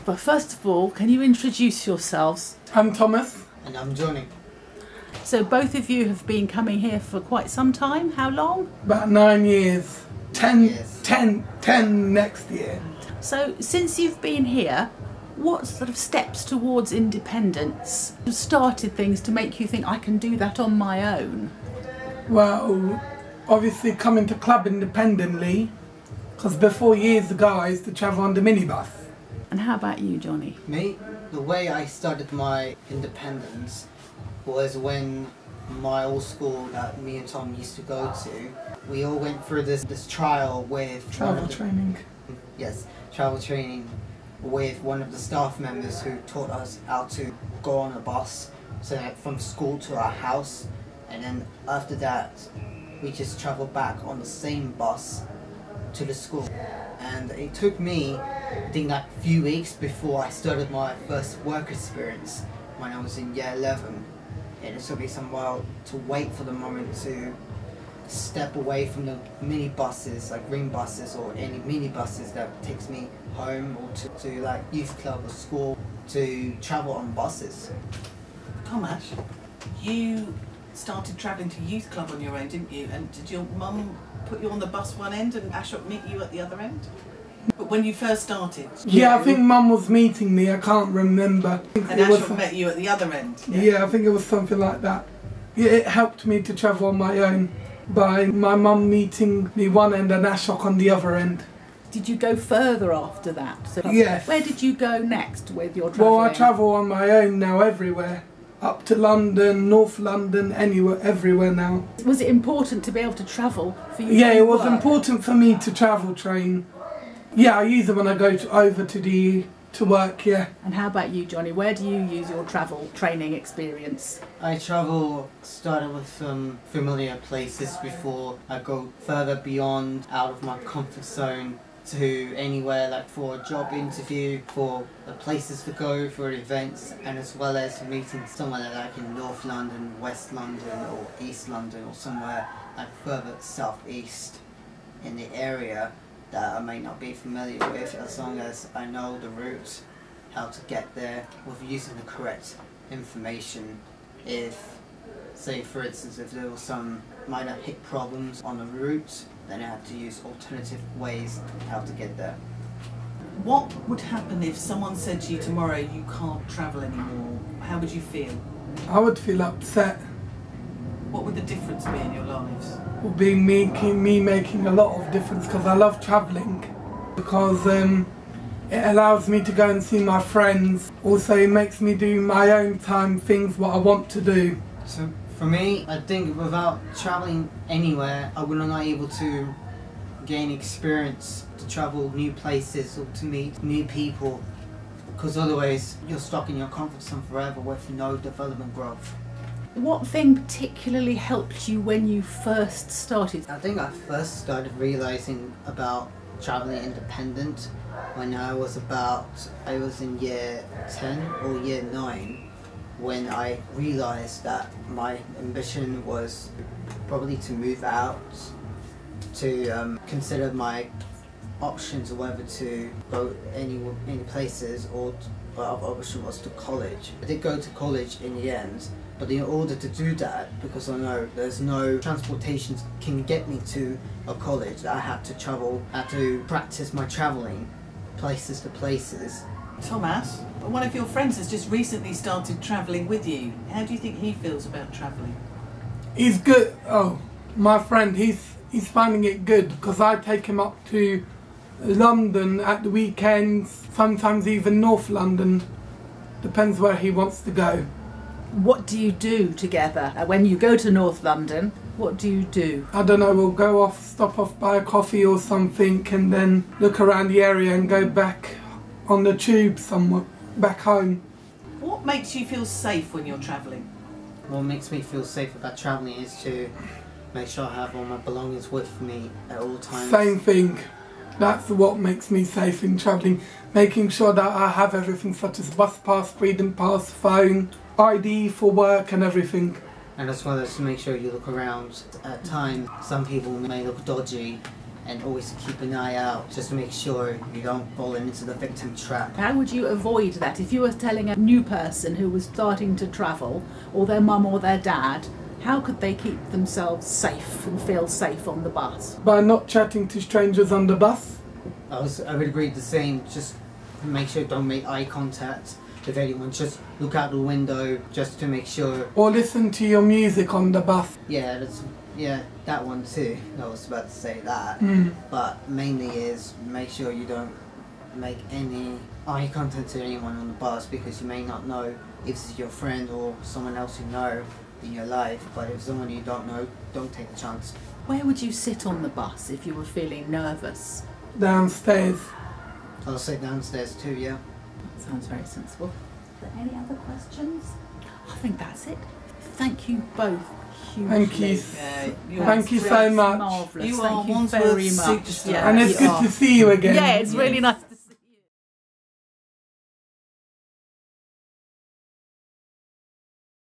But first of all, can you introduce yourselves? I'm Thomas. And I'm Johnny. So both of you have been coming here for quite some time. How long? About 9 years. 10, Yes. 10 next year. So since you've been here, what sort of steps towards independence started things to make you think I can do that on my own? Well, obviously coming to club independently, because before years ago I used to travel on the minibus. And how about you, Johnny? Me, the way I started my independence was when my old school that me and Tom used to go to, we all went through this trial with Travel training. Yes, travel training with one of the staff members who taught us how to go on a bus, so that from school to our house, and then after that we just travelled back on the same bus to the school. And it took me, I think, like a few weeks before I started my first work experience when I was in year 11. And it took me some while to wait for the moment to step away from the mini buses, like ring buses or any mini buses that takes me home or to like youth club or school, to travel on buses. Thomas, you started travelling to youth club on your own, didn't you? And did your mum put you on the bus one end and Ashok meet you at the other end? But when you first started? Yeah, I think Mum was meeting me, I can't remember. And It was- Ashok met you at the other end? Yeah, I think it was something like that. Yeah, it helped me to travel on my own by my mum meeting me one end and Ashok on the other end. Did you go further after that? So Yes. Where did you go next with your travelling? Well, I travel on my own now everywhere. Up to London, North London, anywhere, everywhere now. Was it important to be able to travel for you? Yeah, to it was work? important for me to travel train. Yeah, I use it when I go over to work, yeah. And how about you, Johnny? Where do you use your travel training experience? I travel, started with some familiar places before I go further beyond out of my comfort zone to anywhere, like for a job interview, for the places to go, for events, and as well as meeting somewhere like in North London, West London or East London or somewhere like further southeast in the area that I may not be familiar with, as long as I know the route, how to get there with using the correct information. If, say for instance, if there was some minor hip problems on the route, then I had to use alternative ways how to get there. What would happen if someone said to you tomorrow you can't travel anymore? How would you feel? I would feel upset. What would the difference be in your lives? It would be me making a lot of difference, because I love travelling. Because it allows me to go and see my friends. Also, it makes me do my own time things what I want to do. So for me, I think without travelling anywhere, I would not be able to gain experience, to travel new places or to meet new people, because otherwise you're stuck in your comfort zone forever with no development growth. What thing particularly helped you when you first started? I think I first started realising about travelling independent when I was in year 10 or year 9, when I realised that my ambition was probably to move out, to consider my options of whether to go any places, or the other option was to college. I did go to college in the end, but in order to do that, because I know there's no transportation can get me to a college, I had to travel, had to practice my travelling places to places. Thomas, one of your friends has just recently started travelling with you. How do you think he feels about travelling? He's good. Oh, my friend, he's finding it good, because I take him up to London at the weekends, sometimes even North London. Depends where he wants to go. What do you do together? When you go to North London, what do you do? I don't know, we'll go off, stop off, buy a coffee or something, and then look around the area and go back on the tube somewhere, back home. What makes you feel safe when you're travelling? What makes me feel safe about travelling is to make sure I have all my belongings with me at all times. Same thing. That's what makes me safe in travelling. Making sure that I have everything, such as bus pass, freedom pass, phone, ID for work and everything. And as well as to make sure you look around. At times, some people may look dodgy and always keep an eye out just to make sure you don't fall into the victim trap. How would you avoid that if you were telling a new person who was starting to travel, or their mum or their dad, how could they keep themselves safe and feel safe on the bus? By not chatting to strangers on the bus. I would agree the same. Just make sure don't make eye contact with anyone. Just look out the window just to make sure. Or listen to your music on the bus. Yeah, that one too. I was about to say that. But mainly is make sure you don't make any eye contact to anyone on the bus, because you may not know if it's your friend or someone else you know in your life. But if someone you don't know, don't take a chance. Where would you sit on the bus if you were feeling nervous? Downstairs. I'll sit downstairs too, yeah. That sounds very sensible. Are there any other questions? I think that's it. Thank you both hugely. Thank you. Yeah, Thank you so much. Marvellous. You Thank are you Wandsworth very much. superstar. Yeah, And it's you good are. to see you again. Yeah, it's really nice.